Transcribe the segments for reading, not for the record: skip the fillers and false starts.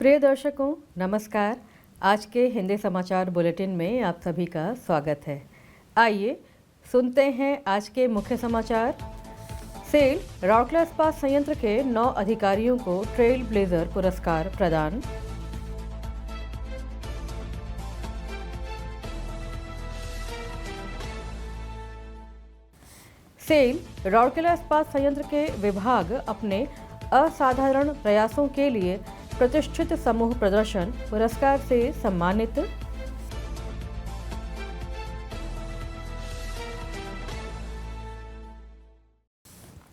प्रिय दर्शकों, नमस्कार। आज के हिंदी समाचार बुलेटिन में आप सभी का स्वागत है। आइए सुनते हैं आज के मुख्य समाचार। सेल राउरकेला इस्पात संयंत्र के 9 अधिकारियों को ट्रेल ब्लेजर पुरस्कार प्रदान। सेल राउरकेला इस्पात संयंत्र के विभाग अपने असाधारण प्रयासों के लिए प्रतिष्ठित समूह प्रदर्शन पुरस्कार से सम्मानित।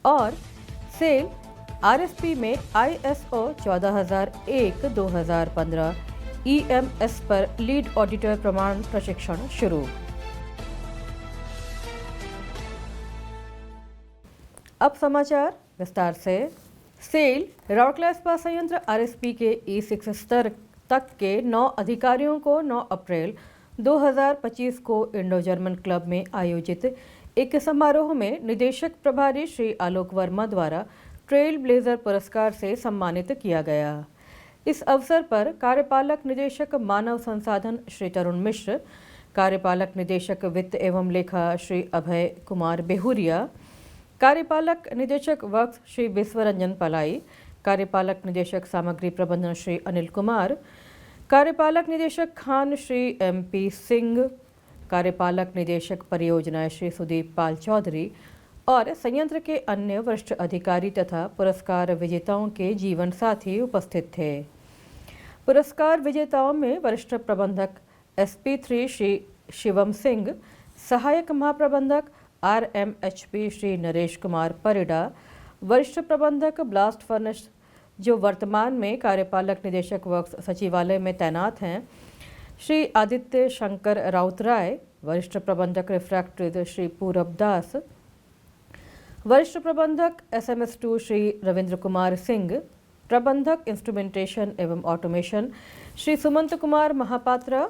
और सेल आरएसपी में ISO 14001-2015 EMS पर लीड ऑडिटर प्रमाण प्रशिक्षण शुरू। अब समाचार विस्तार से। सेल राउरकेला इस्पात संयंत्र आरएसपी के E6 स्तर तक के 9 अधिकारियों को 9 अप्रैल 2025 को इंडो जर्मन क्लब में आयोजित एक समारोह में निदेशक प्रभारी श्री आलोक वर्मा द्वारा ट्रेल ब्लेजर पुरस्कार से सम्मानित किया गया। इस अवसर पर कार्यपालक निदेशक मानव संसाधन श्री तरुण मिश्र, कार्यपालक निदेशक वित्त एवं लेखा श्री अभय कुमार बेहुरिया, कार्यपालक निदेशक वर्क्स श्री विश्वरंजन पलाई, कार्यपालक निदेशक सामग्री प्रबंधन श्री अनिल कुमार, कार्यपालक निदेशक खान श्री MP सिंह, कार्यपालक निदेशक परियोजनाएं श्री सुदीप पाल चौधरी और संयंत्र के अन्य वरिष्ठ अधिकारी तथा पुरस्कार विजेताओं के जीवन साथी उपस्थित थे। पुरस्कार विजेताओं में वरिष्ठ प्रबंधक SP3 श्री शिवम सिंह, सहायक महाप्रबंधक RMHP श्री नरेश कुमार परिडा, वरिष्ठ प्रबंधक ब्लास्ट फर्नेस जो वर्तमान में कार्यपालक निदेशक वर्क्स सचिवालय में तैनात हैं, श्री आदित्य शंकर राउतराय, वरिष्ठ प्रबंधक रिफ्रैक्टरीज श्री पूरब दास, वरिष्ठ प्रबंधक SMS2 श्री रविंद्र कुमार सिंह, प्रबंधक इंस्ट्रूमेंटेशन एवं ऑटोमेशन श्री सुमंत कुमार महापात्रा,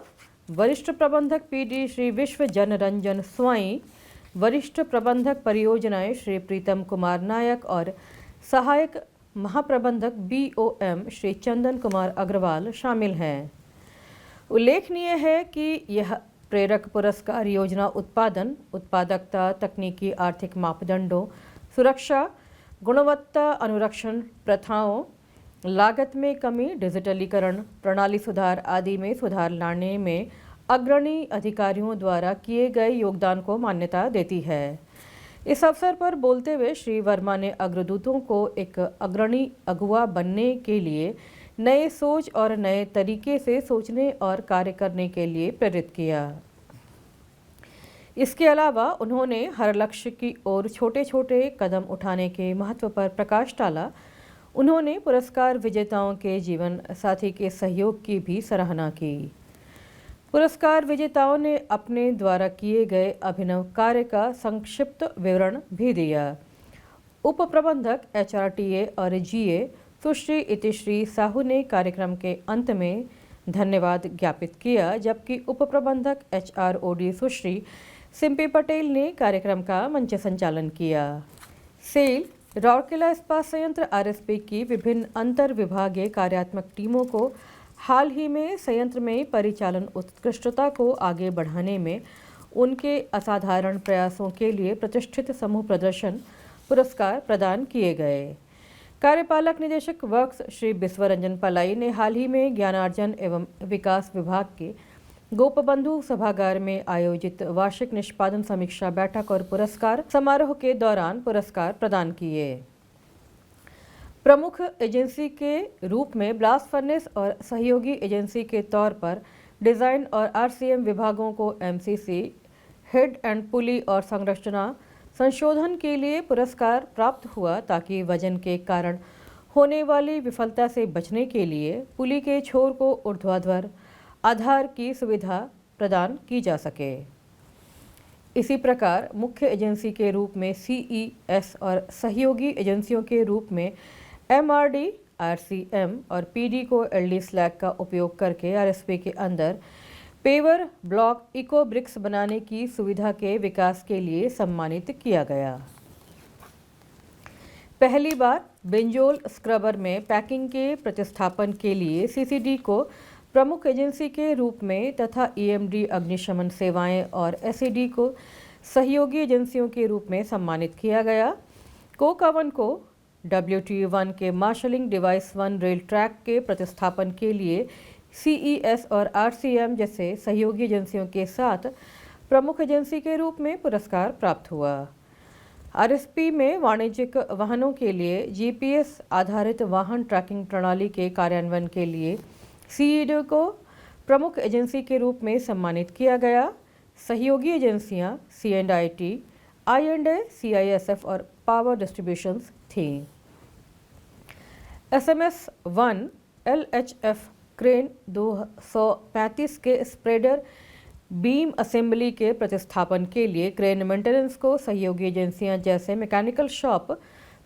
वरिष्ठ प्रबंधक PD श्री विश्व जनरंजन स्वाई, वरिष्ठ प्रबंधक परियोजनाएं श्री प्रीतम कुमार नायक और सहायक महाप्रबंधक BOM श्री चंदन कुमार अग्रवाल शामिल हैं। उल्लेखनीय है कि यह प्रेरक पुरस्कार योजना उत्पादन, उत्पादकता, तकनीकी आर्थिक मापदंडों, सुरक्षा, गुणवत्ता अनुरक्षण प्रथाओं, लागत में कमी, डिजिटलीकरण, प्रणाली सुधार आदि में सुधार लाने में अग्रणी अधिकारियों द्वारा किए गए योगदान को मान्यता देती है। इस अवसर पर बोलते हुए श्री वर्मा ने अग्रदूतों को एक अग्रणी अगुवा बनने के लिए नए सोच और नए तरीके से सोचने और कार्य करने के लिए प्रेरित किया। इसके अलावा उन्होंने हर लक्ष्य की ओर छोटे छोटे कदम उठाने के महत्व पर प्रकाश डाला। उन्होंने पुरस्कार विजेताओं के जीवन साथी के सहयोग की भी सराहना की। पुरस्कार विजेताओं ने अपने द्वारा किए गए अभिनव कार्य का संक्षिप्त विवरण भी दिया। उप प्रबंधक HRTA और GA सुश्री इतिश्री साहू ने कार्यक्रम के अंत में धन्यवाद ज्ञापित किया, जबकि उप प्रबंधक HROD सुश्री सिम्पी पटेल ने कार्यक्रम का मंच संचालन किया। सेल राउरकेला इस्पात संयंत्र RSP की विभिन्न अंतर विभागीय कार्यात्मक टीमों को हाल ही में संयंत्र में परिचालन उत्कृष्टता को आगे बढ़ाने में उनके असाधारण प्रयासों के लिए प्रतिष्ठित समूह प्रदर्शन पुरस्कार प्रदान किए गए। कार्यपालक निदेशक वर्क्स श्री विश्वरंजन पलाई ने हाल ही में ज्ञानार्जन एवं विकास विभाग के गोपबंधु सभागार में आयोजित वार्षिक निष्पादन समीक्षा बैठक और पुरस्कार समारोह के दौरान पुरस्कार प्रदान किए। प्रमुख एजेंसी के रूप में ब्लास्ट फर्नेस और सहयोगी एजेंसी के तौर पर डिज़ाइन और RCM विभागों को MCC, हेड एंड पुली और संरचना संशोधन के लिए पुरस्कार प्राप्त हुआ, ताकि वजन के कारण होने वाली विफलता से बचने के लिए पुली के छोर को ऊर्ध्वाधर आधार की सुविधा प्रदान की जा सके। इसी प्रकार मुख्य एजेंसी के रूप में CES और सहयोगी एजेंसियों के रूप में MRD, RCM और PD को LD स्लैग का उपयोग करके RSP के अंदर पेवर ब्लॉक इको ब्रिक्स बनाने की सुविधा के विकास के लिए सम्मानित किया गया। पहली बार बेंजोल स्क्रबर में पैकिंग के प्रतिस्थापन के लिए सीसीडी को प्रमुख एजेंसी के रूप में तथा ईएमडी अग्निशमन सेवाएं और एसईडी को सहयोगी एजेंसियों के रूप में सम्मानित किया गया। कोक-1 को WT1 के मार्शलिंग डिवाइस 1 रेल ट्रैक के प्रतिस्थापन के लिए CES और RCM जैसे सहयोगी एजेंसियों के साथ प्रमुख एजेंसी के रूप में पुरस्कार प्राप्त हुआ। RSP में वाणिज्यिक वाहनों के लिए GPS आधारित वाहन ट्रैकिंग प्रणाली के कार्यान्वयन के लिए CED को प्रमुख एजेंसी के रूप में सम्मानित किया गया। सहयोगी एजेंसियां C&IT, I&A, CISF और पावर डिस्ट्रीब्यूशंस थीं। SMS-1 LHF क्रेन 235 के स्प्रेडर बीम असेंबली के प्रतिस्थापन के लिए क्रेन मेंटेनेंस को सहयोगी एजेंसियां जैसे mechanical shop,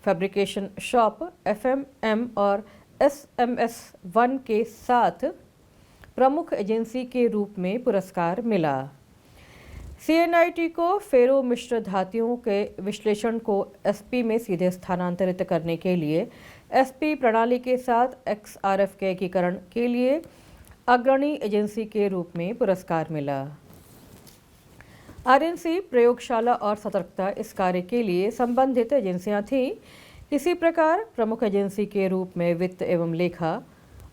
fabrication shop, FMM और SMS-1 के साथ प्रमुख एजेंसी के रूप में पुरस्कार मिला। C&IT को फेरो मिश्र धातुओं के विश्लेषण को SP में सीधे स्थानांतरित करने के लिए SP प्रणाली के साथ XRF के एकीकरण के लिए अग्रणी एजेंसी के रूप में पुरस्कार मिला। RNC प्रयोगशाला और सतर्कता इस कार्य के लिए संबंधित एजेंसियां थीं। इसी प्रकार प्रमुख एजेंसी के रूप में वित्त एवं लेखा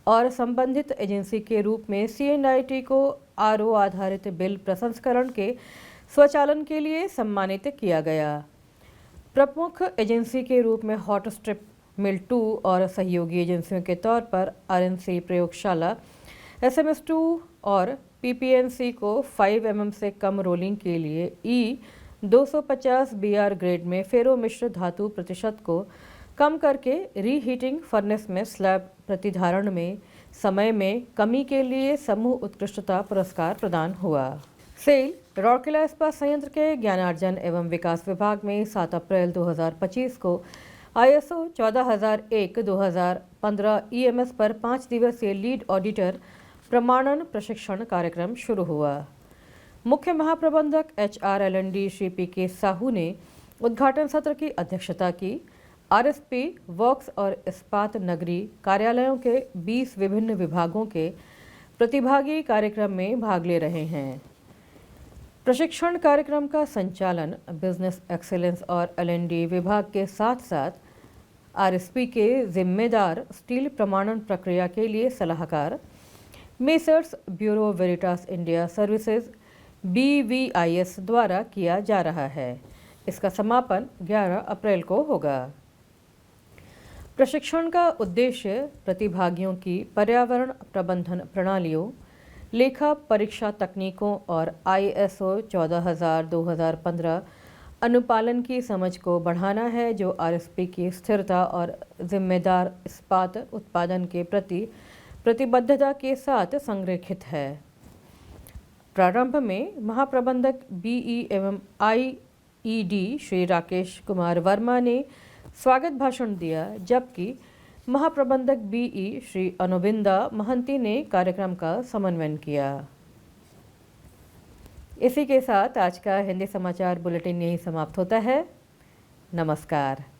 और संबंधित एजेंसी के रूप में C&IT को RO आधारित बिल प्रसंस्करण के स्वचालन के लिए सम्मानित किया गया। प्रमुख एजेंसी के रूप में हॉट स्ट्रिप मिल 2 और सहयोगी एजेंसियों के तौर पर RNC प्रयोगशाला SMS-2 और PPNC को 5 mm से कम रोलिंग के लिए E250 BR ग्रेड में फेरो मिश्र धातु प्रतिशत को कम करके रीहीटिंग फर्नेस में स्लैब प्रतिधारण में समय में कमी के लिए समूह उत्कृष्टता पुरस्कार प्रदान हुआ। सेल राउरकेला इस्पात संयंत्र के ज्ञानार्जन एवं विकास विभाग में 7 अप्रैल 2025 को ISO 14001-2015 EMS पर 5 दिवसीय लीड ऑडिटर प्रमाणन प्रशिक्षण कार्यक्रम शुरू हुआ। मुख्य महाप्रबंधक HR L&D Shri PK Sahu ने उद्घाटन सत्र की अध्यक्षता की। RSP वर्क्स और इस्पात नगरी कार्यालयों के 20 विभिन्न विभागों के प्रतिभागी कार्यक्रम में भाग ले रहे हैं। प्रशिक्षण कार्यक्रम का संचालन बिजनेस एक्सीलेंस और L&D विभाग के साथ साथ RSP के जिम्मेदार स्टील प्रमाणन प्रक्रिया के लिए सलाहकार messrs bureau Veritas India services BVIS द्वारा किया जा रहा है। इसका समापन 11 अप्रैल को होगा। प्रशिक्षण का उद्देश्य प्रतिभागियों की पर्यावरण प्रबंधन प्रणालियों, लेखा परीक्षा तकनीकों और ISO 14000-2015 अनुपालन की समझ को बढ़ाना है, जो RSP की स्थिरता और जिम्मेदार इस्पात उत्पादन के प्रति प्रतिबद्धता के साथ संरेखित है। प्रारंभ में महाप्रबंधक BE एवं IED श्री राकेश कुमार वर्मा ने स्वागत भाषण दिया, जबकि महाप्रबंधक BE श्री अनुबिंदा महंती ने कार्यक्रम का समन्वयन किया। इसी के साथ आज का हिंदी समाचार बुलेटिन यहीं समाप्त होता है। नमस्कार।